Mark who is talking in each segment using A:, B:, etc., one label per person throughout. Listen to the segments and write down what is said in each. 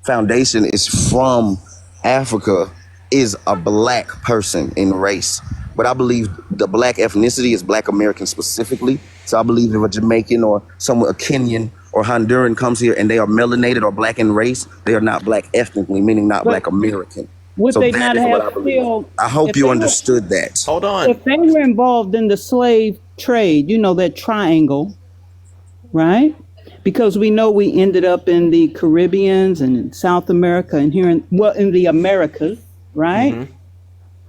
A: foundation is from Africa is a black person in race. But I believe the black ethnicity is black American specifically. So I believe if a Jamaican or someone, a Kenyan or Honduran comes here and they are melanated or black in race, they are not black ethnically, meaning not
B: But
A: black American.
B: would
A: So
B: they
A: that
B: not
A: is what
B: have
A: I believe.
B: still,
A: I hope
B: if
A: you
B: they were,
A: understood that.
C: Hold on.
B: if they were involved in the slave trade, that triangle, right? Because we know we ended up in the Caribbeans and in South America and here in the Americas, right?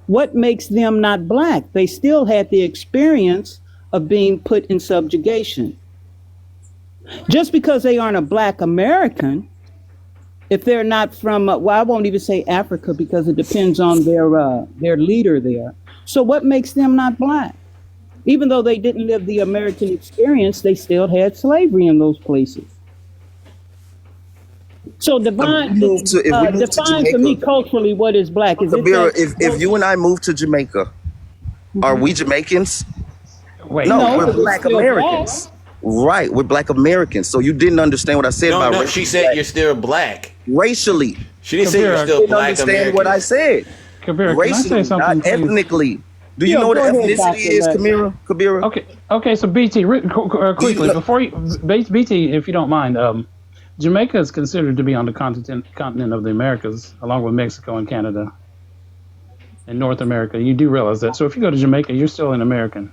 B: What makes them not black? They still had the experience of being put in subjugation. Just because they aren't a black American, if they're not from, I won't even say Africa because it depends on their leader there. So what makes them not black? Even though they didn't live the American experience, they still had slavery in those places. So define for me culturally what is black. Is it
A: Kabira,
B: that,
A: if you and I move to Jamaica, are we Jamaicans?
D: Wait,
A: No,
B: no,
A: we're
B: but we're
A: black
B: still black.
A: Americans. Right, we're black Americans. So you didn't understand what I said about
C: No,
A: racially.
C: she said you're still black.
A: Racially.
C: She didn't say you're
D: Kabira,
A: You
C: still
A: didn't
C: black
A: understand
C: American.
A: what I said.
D: Kabira, can I
A: Racially,
D: say something,
A: not
D: please?
A: ethnically. Do you
B: Yeah,
A: know what
B: go ahead,
A: ethnicity
B: Dr.
A: is,
B: Lex.
A: Kabira?
D: Okay. So BT, quickly
A: know-
D: before you, BT, if you don't mind, Jamaica is considered to be on the continent of the Americas, along with Mexico and Canada and North America. You do realize that. So if you go to Jamaica, you're still an American.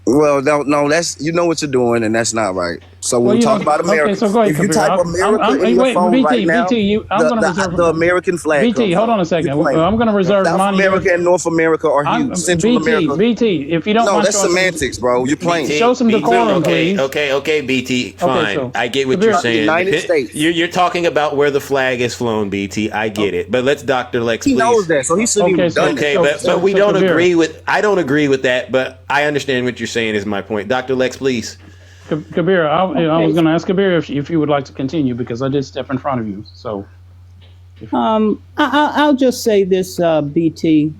A: Well, no, that's you know what you're doing, and that's not right. So when
D: Well,
A: we
D: you
A: talk
D: know,
A: about America,
D: okay, so go ahead,
A: if you
D: Kabir.
A: type America in your
D: wait,
A: phone
D: BT,
A: right now,
D: BT, I'm going to reserve
A: the American flag.
D: BT,
A: comes
D: hold
A: up.
D: on a second.
A: You're playing.
D: I'm going to reserve
A: South
D: mine.
A: America and North America are huge. Central America.
D: BT, if you don't
A: No,
D: mind
A: that's
D: showing some-
A: semantics, bro. You're playing.
D: Show some decorum,
C: okay,
D: please.
C: okay, BT, fine.
D: so,
C: I get what
D: Kabir-
C: you're saying.
A: United States.
C: You're talking about where the flag is flown, BT. I get it. But let's Dr. Lex,
A: He
C: please.
A: knows that, so he shouldn't
D: Okay,
A: even
D: so-
A: done that.
C: Okay,
D: So-
C: but we
D: so
C: don't
D: Kabir.
C: agree with. I don't agree with that, but I understand what you're saying. Is my point, Dr. Lex, please.
D: Kabir, I was going to ask Kabir if you would like to continue because I did step in front of you. So,
B: I'll just say this, BT.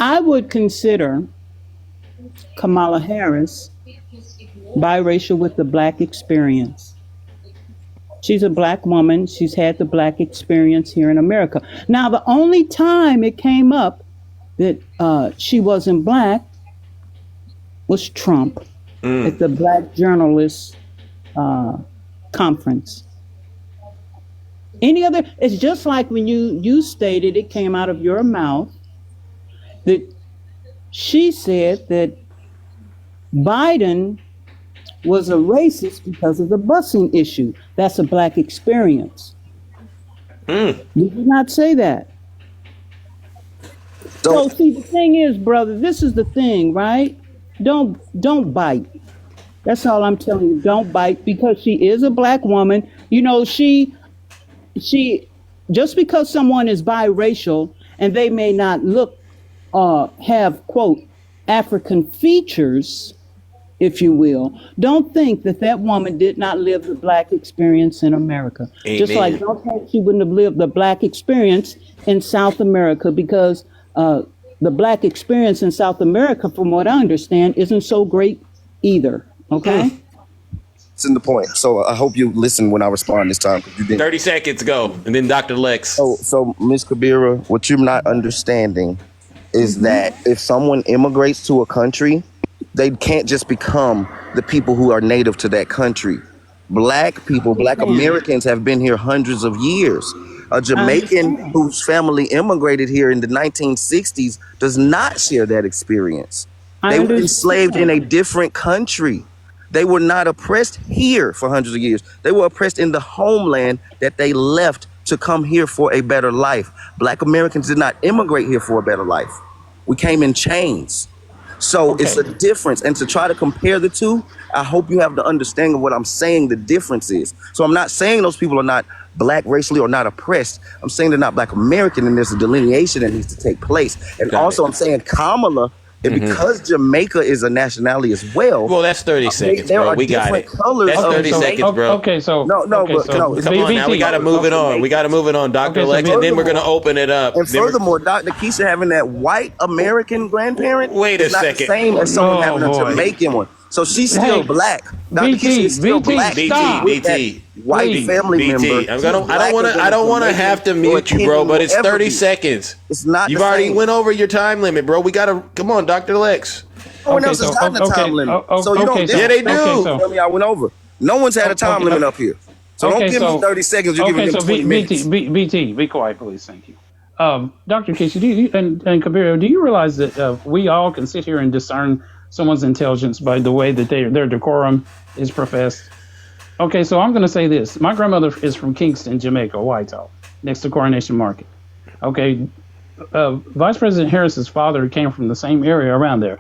B: I would consider Kamala Harris biracial with the black experience. She's a black woman. She's had the black experience here in America. Now, the only time it came up that she wasn't black was Trump at the Black Journalists Conference. Any other? It's just like when you stated, it came out of your mouth that she said that Biden was a racist because of the busing issue. That's a black experience. You did not say that. So see, the thing is, brother, this is the thing, right? Don't bite. That's all I'm telling you. Don't bite because she is a black woman. She just because someone is biracial and they may not look have quote African features, if you will, don't think that woman did not live the black experience in America.
C: Amen.
B: Just like don't think she wouldn't have lived the black experience in South America because the black experience in South America, from what I understand, isn't so great either. Okay.
A: It's in the point. So I hope you listen when I respond this time because you didn't.
C: 30 seconds go, and then Dr. Lex.
A: So Ms. Kabira, what you're not understanding is that if someone immigrates to a country, they can't just become the people who are native to that country. Black people, Black Americans have been here hundreds of years. A Jamaican whose family immigrated here in the 1960s does not share that experience. They were enslaved in a different country. They were not oppressed here for hundreds of years. They were oppressed in the homeland that they left to come here for a better life. Black Americans did not immigrate here for a better life. We came in chains. So it's a difference. And to try to compare the two, I hope you have the understanding of what I'm saying the difference is. So I'm not saying those people are not black racially or not oppressed. I'm saying they're not Black American, and there's a delineation that needs to take place. And also I'm saying Kamala, and because Jamaica is a nationality as well.
C: Well, that's 30 seconds,
A: there
C: bro.
A: are
C: We got
A: different
C: it.
A: colors
C: That's
A: of
C: 30
A: Jamaica.
C: seconds, bro.
D: Okay, so
A: No, but no,
C: Come on now, we got to move it on. We got to move it on, Dr.
D: Okay, so
C: Lex, and then we're going to
A: furthermore-
C: open it up.
A: And
C: Then we're-
A: furthermore, Dr. Keisha having that white American grandparent
C: Wait a
A: is not
C: second.
A: the same as someone
D: Oh,
A: having a
D: boy.
A: Jamaican one. So she's still
D: Hey,
A: black. Dr.
D: BT,
A: Keisha is still
D: BT,
A: black.
D: stop.
A: With that
C: BT,
A: white
D: please.
A: family member.
C: BT, I don't want to. I don't want to have to
A: or
C: mute you, bro.
A: Kenton
C: But it's
A: will ever
C: 30
A: be.
C: seconds.
A: It's not
C: You've
A: the
C: already
A: same.
C: went over your time limit, bro. We gotta come on, Dr. Lex.
A: No one
D: Okay,
A: else has
D: so-
A: gotten a
D: okay,
A: time limit.
D: oh,
A: So you
D: okay,
A: don't.
D: so-
C: Yeah, they do.
D: okay, so-
A: Tell me I went over. No one's had a time
D: Okay,
A: limit up here. So don't give me 30 seconds. You're giving them 20 minutes.
D: BT, be quiet, please. Thank you. Dr. Casey, do you, and Kabir, do you realize that we all can sit here and discern someone's intelligence by the way that their decorum is professed? Okay, so I'm going to say this. My grandmother is from Kingston, Jamaica, Whitehall, next to Coronation Market. Okay, Vice President Harris's father came from the same area around there.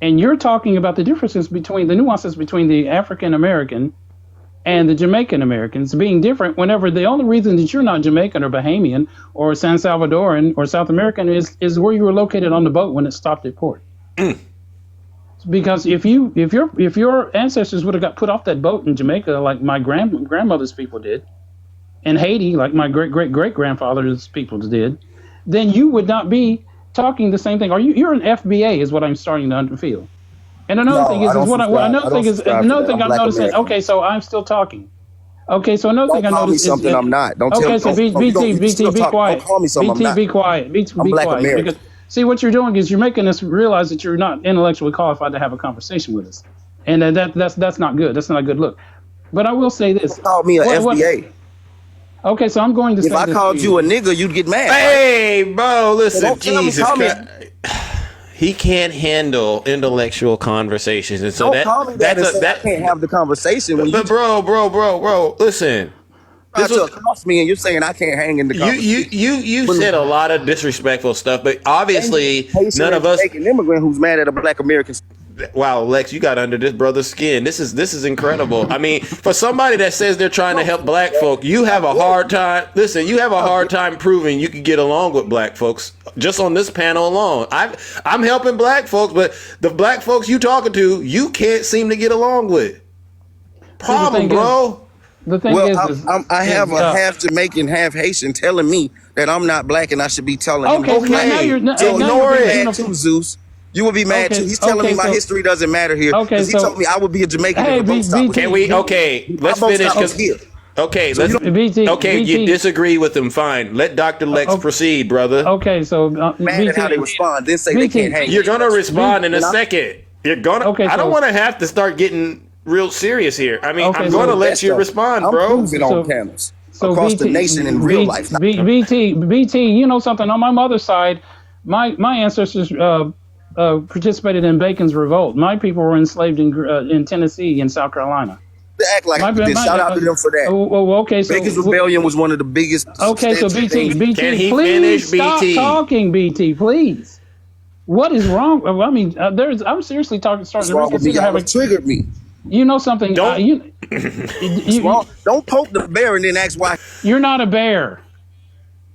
D: And you're talking about the differences between the nuances between the African American and the Jamaican Americans being different whenever the only reason that you're not Jamaican or Bahamian or San Salvadoran or South American is where you were located on the boat when it stopped at port. Because if your ancestors would have got put off that boat in Jamaica like my grandmother's people did, and Haiti like my great grandfather's people did, then you would not be talking the same thing. You're an FBA is what I'm starting to feel. And another
A: No,
D: thing is
A: I don't subscribe to that. I'm
D: I'm
A: Black
D: noticing.
A: American.
D: Okay, so I'm still talking. Okay, so another
A: Don't
D: thing I
A: call me
D: noticed
A: something
D: is
A: I'm not. Don't tell
D: okay,
A: me.
D: so
A: don't- you don't- you
D: BT,
A: still
D: be
A: talk.
D: quiet.
A: Don't call me something I'm
D: BT,
A: not.
D: be quiet. BT,
A: I'm
D: be
A: Black
D: quiet.
A: American.
D: Because see what you're doing is you're making us realize that you're not intellectually qualified to have a conversation with us, and that's not good. That's not a good look. But I will say this.
A: Call me a FBA.
D: Okay, so I'm going to
A: If
D: say
A: I
D: this
A: called
D: to
A: you a nigga, you'd get mad.
C: Hey, bro, listen,
A: Don't tell me,
C: Jesus
A: call me-
C: Christ. He can't handle intellectual conversations, and so
A: Don't call me that and say I can't have the conversation when you
C: But bro, listen.
A: try
C: This
A: to
C: was,
A: across me and you're saying I can't hang in the conversation.
C: you said a lot of disrespectful stuff, but obviously
A: Haitian
C: none of us.
A: Jamaican immigrant who's mad at a Black American.
C: Wow, Lex, you got under this brother's skin. This is incredible. I mean, for somebody that says they're trying to help black folk, you have a hard time. Listen, you have a hard time proving you can get along with black folks just on this panel alone. I'm helping black folks, but the black folks you talking to, you can't seem to get along with. Problem, bro.
D: The thing
A: Well,
D: is,
A: I have a half Jamaican, half Haitian telling me that I'm not black and I should be telling him.
D: Okay, so now you're
A: So
D: now
A: ignore
D: you're
A: it.
D: being
A: Too, Zeus. You would be mad
D: Okay,
A: too. He's telling me my
D: so-
A: history doesn't matter here.
D: Okay,
A: Because he
D: so-
A: told me I would be a Jamaican
D: Hey,
A: if the boat stopped with
D: BT.
C: Can
A: me.
C: we? Okay, let's
A: boat
C: finish.
A: stopped here.
C: Okay,
A: So
C: let's.
A: you
D: BT,
C: Okay, you
D: BT.
C: disagree with him. Fine. Let Dr. Lex proceed, brother.
D: Okay, so
A: Mad at how they respond. Then say they
D: BT.
A: can't hang.
C: You're gonna respond in a
A: And I-
C: second. You're gonna.
D: Okay,
C: I don't
D: so-
C: want to have to start getting real serious here. I mean,
D: Okay,
C: I'm
D: so
C: gonna let
A: That's
C: you
A: the-
C: respond,
A: I'm
C: bro.
A: proving
D: So-
A: on panels
D: So
A: across the nation in real life.
D: BT, you know something? On my mother's side, my ancestors participated in Bacon's revolt. My people were enslaved in Tennessee and South Carolina.
A: They act like this. Shout out to them for that.
D: Okay, so
A: Bacon's Rebellion was one of the biggest.
D: okay, so
A: substantial
D: BT,
A: things.
C: Can he
D: please
C: finish,
D: stop
C: BT?
D: talking, BT, please. What is wrong? I mean, I'm seriously starting
A: What's
D: to
A: wrong with me?
D: reconsider
A: Y'all
D: having.
A: have triggered me.
D: You know something?
C: Don't-
A: Don't poke the bear and then ask why.
D: You're not a bear.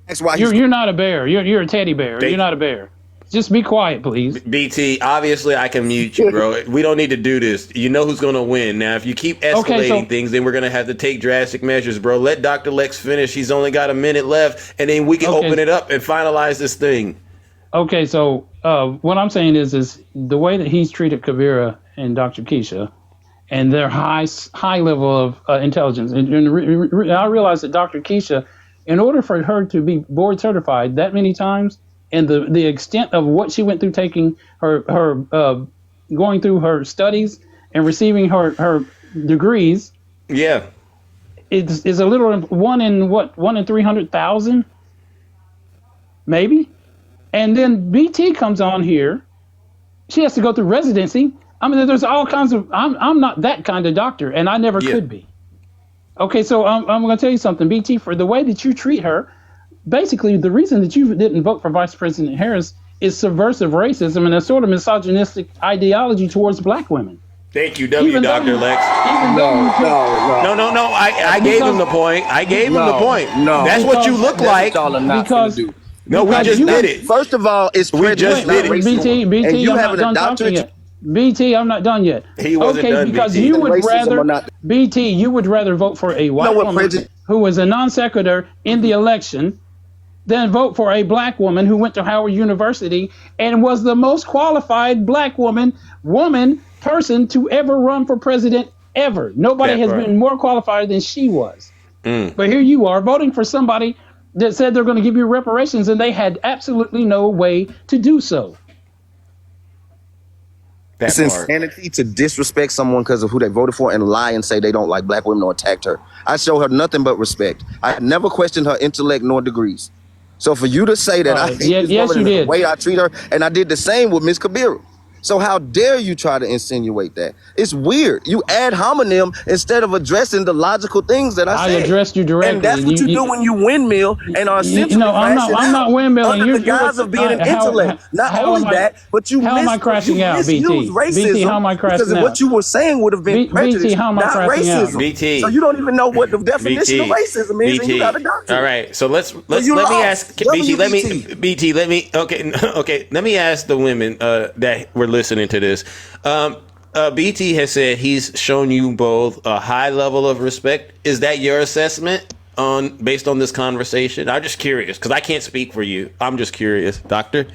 A: Ask why.
D: You're not a bear. You're a teddy bear.
C: They-
D: You're not a bear. Just be quiet, please.
C: BT, obviously I can mute you, bro. We don't need to do this. You know who's gonna win. Now, if you keep escalating things, then we're gonna have to take drastic measures, bro. Let Dr. Lex finish. He's only got a minute left, and then we can
D: Okay.
C: open it up and finalize this thing.
D: Okay, so what I'm saying is the way that he's treated Kavira and Dr. Keisha, and their high level of intelligence. And I realize that Dr. Keisha, in order for her to be board certified that many times, and the extent of what she went through, taking her going through her studies and receiving her degrees,
C: Yeah.
D: is a little one in 300,000, maybe. And then BT comes on here. She has to go through residency. I mean, there's all kinds of. I'm not that kind of doctor, and I never could be. Okay, so I'm going to tell you something, BT. For the way that you treat her, basically the reason that you didn't vote for Vice President Harris is subversive racism and a sort of misogynistic ideology towards black women.
C: Thank you, W.
D: Even though
C: Dr.
D: you-
C: Lex.
D: Even though you-
C: No. I gave him the point. I gave him the point.
A: No.
C: That's what you look like.
D: because
C: No, we just did it.
A: First of all, it's prejudice,
C: just
A: not
C: did it.
A: racism.
D: BT,
A: And you
D: I'm not
A: having a
D: done talking
A: doctorate.
D: yet. BT, I'm not done yet.
C: He wasn't
D: okay,
C: done,
D: because
C: BT.
D: you would
A: Racism
D: rather
A: or not.
D: BT, you would rather vote for a white
A: what
D: woman
A: prejudice-
D: who was a non sequitur in the election than vote for a black woman who went to Howard University and was the most qualified black woman person to ever run for president ever. Nobody
C: That
D: has
C: part.
D: been more qualified than she was.
C: Mm.
D: But here you are voting for somebody that said they're going to give you reparations, and they had absolutely no way to do so.
C: That
A: It's
C: part.
A: insanity to disrespect someone because of who they voted for and lie and say they don't like black women or attacked her. I show her nothing but respect. I never questioned her intellect nor degrees. So for you to say that I hate this
D: yes,
A: woman
D: you
A: and the
D: did.
A: way I treat her, and I did the same with Miss Kabira. So how dare you try to insinuate that? It's weird. You ad hominem instead of addressing the logical things that I said.
D: addressed you directly.
A: And that's what you do when you windmill and are essentially
D: I'm not windmilling.
A: under the guise of being an intellect. Not only that, but you
D: how am I crashing out,
A: misuse
D: BT?
A: racism
D: BT, how am I crashing
A: because of
D: out?
A: what you were saying would have been prejudice,
D: BT, how am I
A: not
D: crashing out?
A: racism.
C: BT.
A: So you don't even know what the definition of racism is, and you got a doctorate.
C: All right, so let
A: you
C: me
A: lost.
C: ask BT. Let me
A: WBT.
C: okay. Let me ask the women that were listening to this. BT has said he's shown you both a high level of respect. Is that your assessment based on this conversation? I'm just curious because I can't speak for you. I'm just curious, Doctor.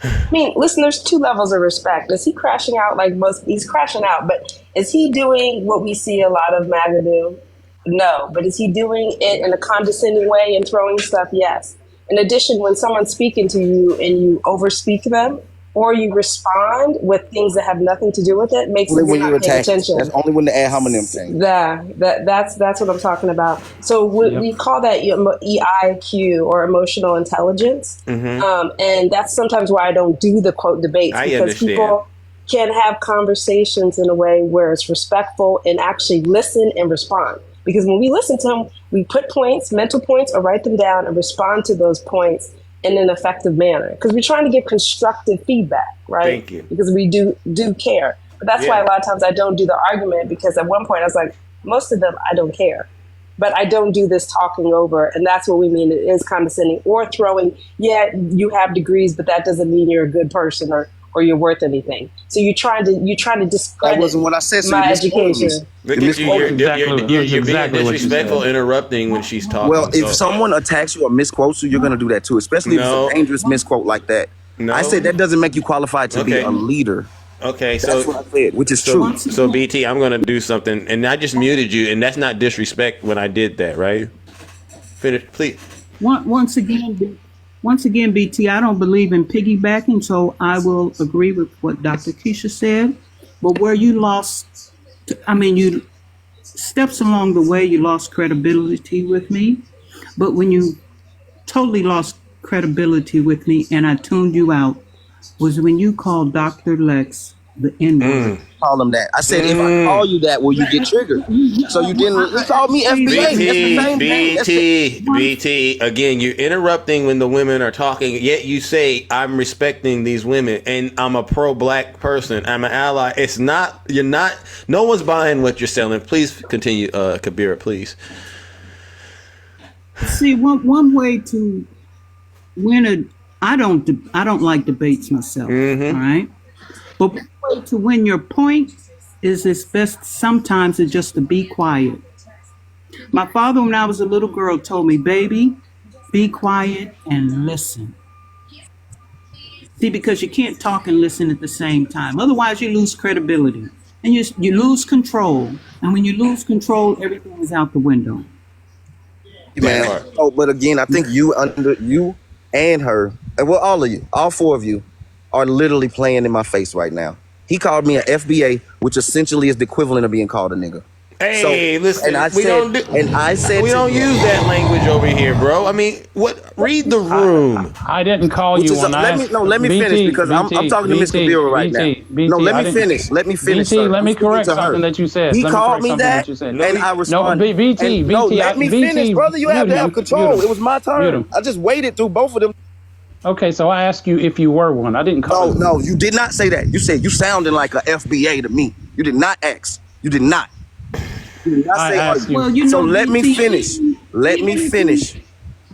E: I mean, listen, there's two levels of respect. Is he crashing out like most? He's crashing out, but is he doing what we see a lot of MAGA do? No. But is he doing it in a condescending way and throwing stuff? Yes. In addition, when someone's speaking to you and you overspeak them, or you respond with things that have nothing to do with it, makes
A: Only
E: it
A: when
E: you're
A: you
E: not paying
A: attack.
E: attention.
A: That's only when the ad hominem thing.
E: That's what I'm talking about. So we call that EIQ or emotional intelligence, and that's sometimes why I don't do the quote debates
C: I
E: because
C: understand.
E: people can have conversations in a way where it's respectful and actually listen and respond. Because when we listen to them, we put points, mental points, or write them down and respond to those points in an effective manner. Because we're trying to give constructive feedback, right?
C: Thank you.
E: Because we do care. But that's why a lot of times I don't do the argument, because at one point I was like, most of them I don't care. But I don't do this talking over, and that's what we mean. It is condescending or throwing, you have degrees, but that doesn't mean you're a good person or you're worth anything. So you're trying to discredit
A: That wasn't what I said. So
E: my
A: you misquoted me.
E: education.
C: Look
A: You
C: at you.
A: misquoted me.
C: You're being
D: exactly what you
C: disrespectful,
D: said.
C: interrupting when she's talking.
A: Well, if
C: so-
A: someone attacks you or misquotes you, you're going to do that too, especially if
C: No.
A: it's a dangerous misquote like that.
C: No.
A: I said that doesn't make you qualified to be
C: Okay.
A: a leader.
C: Okay,
A: That's what I said, which is true.
C: So BT, I'm gonna do something, and I just muted you, and that's not disrespect when I did that, right? Finish, please.
B: Once again, BT, I don't believe in piggybacking, so I will agree with what Dr. Keisha said. But where you lost, you steps along the way, you lost credibility with me. But when you totally lost credibility with me and I tuned you out was when you called Dr. Lex the N-word.
A: Call him that. I said, if I call you that, will you get triggered? So you didn't. You called me FBA. That's the same thing. That's it.
C: BT, again, you're interrupting when the women are talking, yet you say, I'm respecting these women, and I'm a pro-black person. I'm an ally. No one's buying what you're selling. Please continue, Kabira, please.
B: See, one way to win I don't like debates myself, all right? But one way to win your point is it's best sometimes it's just to be quiet. My father, when I was a little girl, told me, baby, be quiet and listen. See, because you can't talk and listen at the same time. Otherwise, you lose credibility and you lose control. And when you lose control, everything is out the window.
A: Man. Oh, but again, I think you and her, well, all of you, all four of you, are literally playing in my face right now. He called me an FBA, which essentially is the equivalent of being called a nigga.
C: Hey, listen,
A: and I said
C: we don't use that language over here, bro. I mean, what? Read the room.
D: I didn't call
A: Which
D: you
A: is
D: when I
A: let me finish because I'm talking to Miss Kabira right now. Let me finish. Let me finish.
D: BT,
A: sir.
D: let me
A: I'm speaking
D: correct
A: to her.
D: something that you said.
A: He
D: Let me
A: called
D: correct
A: me
D: something
A: that,
D: you said.
A: and I responded.
D: No, BT,
A: And no,
D: BT,
A: let me finish, brother. You have to have control. It was my turn. I just waited through both of them.
D: Okay, so I asked you if you were one. I didn't call you.
A: No, you did not say that. You said you sounded like a FBA to me. You did not ask. You did not. You did not
D: I
A: say
D: asked you.
B: Well,
A: So let me finish. Let me finish.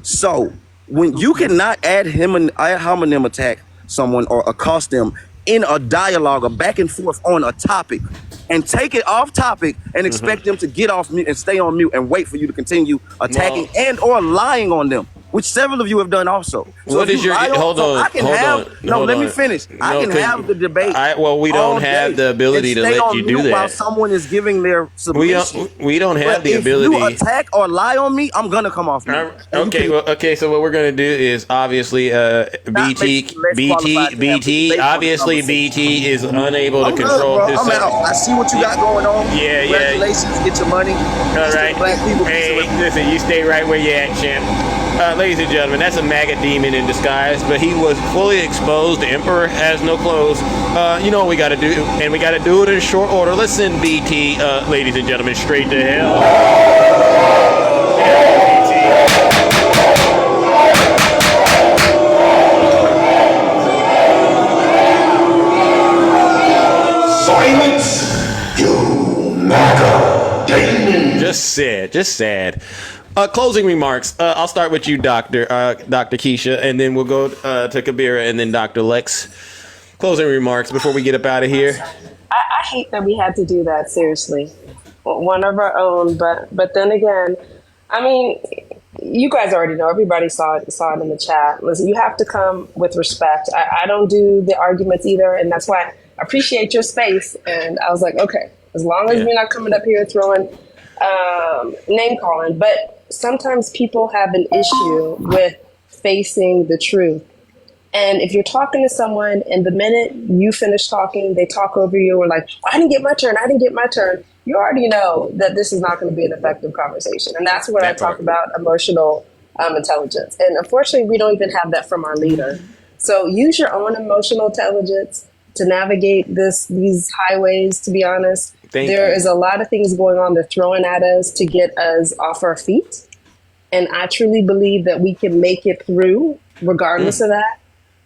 A: So when you cannot ad hominem attack someone or accost them in a dialogue, a back and forth on a topic, and take it off topic and expect them to get off mute and stay on mute and wait for you to continue attacking and or lying on them. which several of you have done also. So
C: What
A: if
C: is
A: you
C: your
A: lie
C: hold
A: so
C: on?
A: I can
C: Hold
A: have
C: on.
A: no.
C: hold
A: Let
C: on.
A: me finish. I
C: No,
A: can
C: 'cause
A: have the debate.
C: we
A: all
C: don't have
A: day
C: the ability
A: and
C: to
A: stay
C: let
A: on
C: you
A: mute
C: do
A: while
C: that.
A: someone is giving their submission.
C: We don't have
A: But
C: the
A: if you
C: ability.
A: attack or lie on me, I'm gonna come off mute. And you can
C: Okay. So what we're gonna do is obviously
A: not make me less qualified to have the debate or the
C: Obviously
A: conversation.
C: BT is unable to
A: I'm good,
C: control
A: bro. I'm
C: himself.
A: out. I see what you got going on.
C: Yeah.
A: Congratulations. Get your money.
C: All right.
A: Black people.
C: Hey, listen, you stay right where you at, champ. Ladies and gentlemen, that's a MAGA demon in disguise, but he was fully exposed. The emperor has no clothes. You know what we got to do, and we got to do it in short order. Let's send BT, ladies and gentlemen, straight to hell.
F: Silence, you MAGA demon.
C: Just sad. Closing remarks. I'll start with you, Dr. Keisha, and then we'll go to Kabira and then Dr. Lex. Closing remarks before we get up out of here.
E: I hate that we had to do that. Seriously, one of our own. But then again, I mean, you guys already know. Everybody saw it in the chat. Listen, you have to come with respect. I don't do the arguments either, and that's why I appreciate your space. And I was like, okay, as long as you're not coming up here throwing name calling. But sometimes people have an issue with facing the truth. And if you're talking to someone and the minute you finish talking, they talk over you or like, I didn't get my turn. You already know that this is not going to be an effective conversation. And that's where I talk about emotional intelligence. And unfortunately, we don't even have that from our leader. So use your own emotional intelligence to navigate these highways, to be honest. There is a lot of things going on. They're throwing at us to get us off our feet. And I truly believe that we can make it through regardless of that.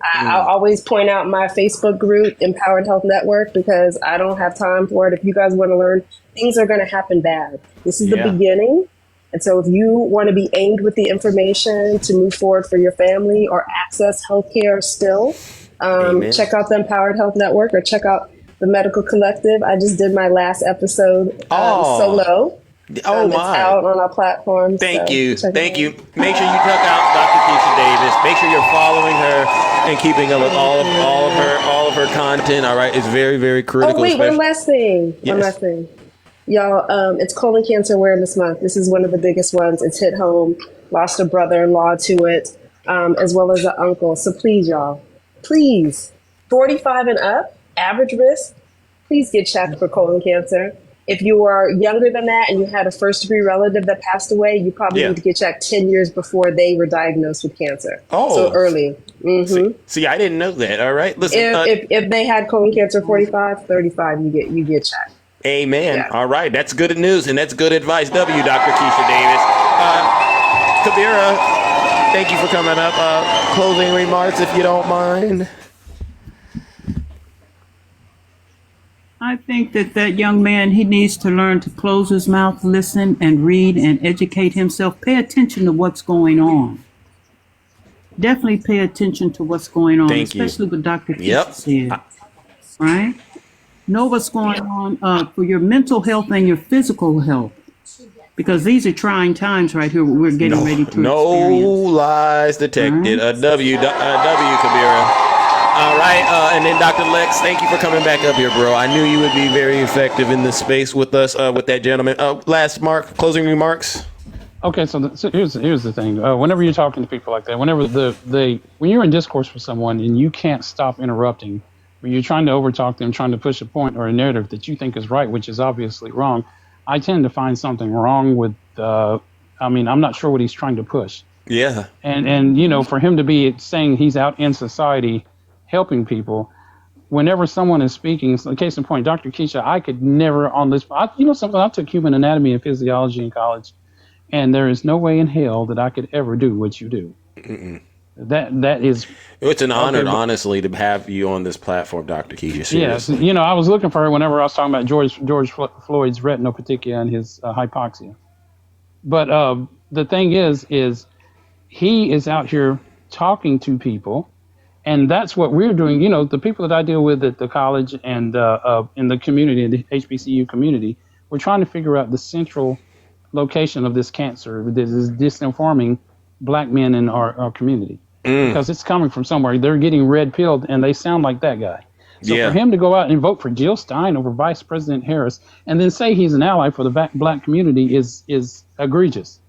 E: I'll always point out my Facebook group, Empowered Health Network, because I don't have time for it. If you guys want to learn, things are going to happen bad. This is the beginning. And so if you want to be aimed with the information to move forward for your family or access healthcare still, check out the Empowered Health Network or check out the Medical Collective. I just did my last episode solo. It's out on our platform.
C: Thank you. Make sure you check out Dr. Keisha Davis. Make sure you're following her and keeping up with all of her content. All right, it's very, very critical.
E: Oh wait, one last thing.
C: Yes.
E: Y'all. It's Colon Cancer Awareness Month. This is one of the biggest ones. It's hit home. Lost a brother-in-law to it, as well as an uncle. So please, y'all, 45 and up, average risk. Please get checked for colon cancer. If you are younger than that and you had a first-degree relative that passed away, you probably need to get checked 10 years before they were diagnosed with cancer. So early.
C: See, I didn't know that. All right, listen.
E: If they had colon cancer 45, 35, you get checked.
C: Amen. Yeah. All right, that's good news and that's good advice. W, Dr. Keisha Davis. Kabira, thank you for coming up. Closing remarks, if you don't mind.
B: I think that young man, he needs to learn to close his mouth, listen, and read and educate himself. Pay attention to what's going on. Definitely pay attention to what's going on, especially what Dr. Keisha said. Right? Know what's going on for your mental health and your physical health. Because these are trying times right here. We're getting ready to experience.
C: No lies detected.
B: Right.
C: W, Kabira. All right, and then Dr. Lex, thank you for coming back up here, bro. I knew you would be very effective in this space with us, with that gentleman. Closing remarks.
D: Okay, so here's the thing. Whenever you're talking to people like that, whenever when you're in discourse with someone and you can't stop interrupting, when you're trying to overtalk them, trying to push a point or a narrative that you think is right, which is obviously wrong, I tend to find something wrong with. I'm not sure what he's trying to push.
C: Yeah.
D: And for him to be saying he's out in society helping people, whenever someone is speaking, so case in point, Dr. Keisha, I could never on this, I took human anatomy and physiology in college, and there is no way in hell that I could ever do what you do.
C: Mm-mm.
D: That is.
C: It's an honor, honestly, to have you on this platform, Dr. Keisha.
D: Yes, I was looking for her whenever I was talking about George Floyd's retinopetekia and his hypoxia. But the thing is he is out here talking to people. And that's what we're doing. The people that I deal with at the college and in the community, in the HBCU community, we're trying to figure out the central location of this cancer that is disinforming black men in our community because it's coming from somewhere. They're getting red pilled and they sound like that guy. So
C: Yeah.
D: for him to go out and vote for Jill Stein over Vice President Harris and then say he's an ally for the black community is egregious.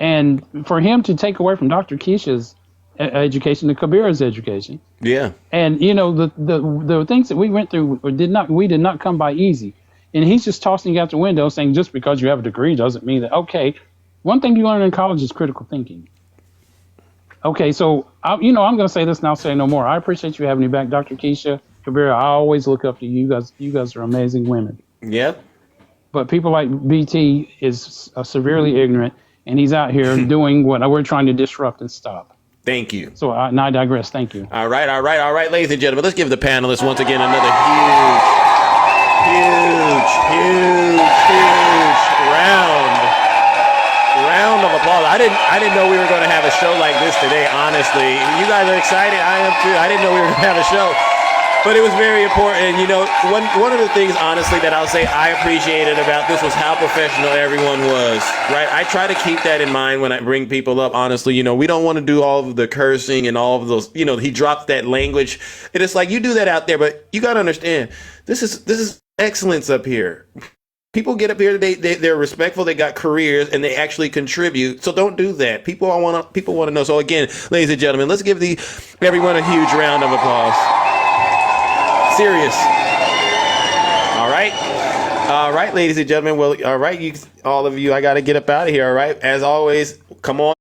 D: And for him to take away from Dr. Keisha's education, to Kabira's education,
C: Yeah.
D: and the things that we went through did not come by easy. And he's just tossing you out the window saying just because you have a degree doesn't mean that, okay, one thing you learn in college is critical thinking. Okay, so, I'm going to say this and I'll say no more. I appreciate you having me back, Dr. Keisha, Kabira. I always look up to you guys. You guys are amazing women.
C: Yeah.
D: But people like BT is severely ignorant, and he's out here doing what we're trying to disrupt and stop.
C: Thank you.
D: So I digress. Thank you.
C: All right, ladies and gentlemen. Let's give the panelists once again another huge round of applause. I didn't know we were going to have a show like this today. Honestly, you guys are excited. I am too. I didn't know we were going to have a show. But it was very important. One of the things, honestly, that I'll say I appreciated about this was how professional everyone was, right? I try to keep that in mind when I bring people up, honestly. We don't want to do all of the cursing and all of those, he drops that language. And it's like, you do that out there, but you got to understand, this is excellence up here. People get up here, they're respectful, they got careers, and they actually contribute. So don't do that. People want to know. So again, ladies and gentlemen, let's give everyone a huge round of applause. Serious. All right, ladies and gentlemen. Well, all right, all of you, I got to get up out of here. All right. As always, come on.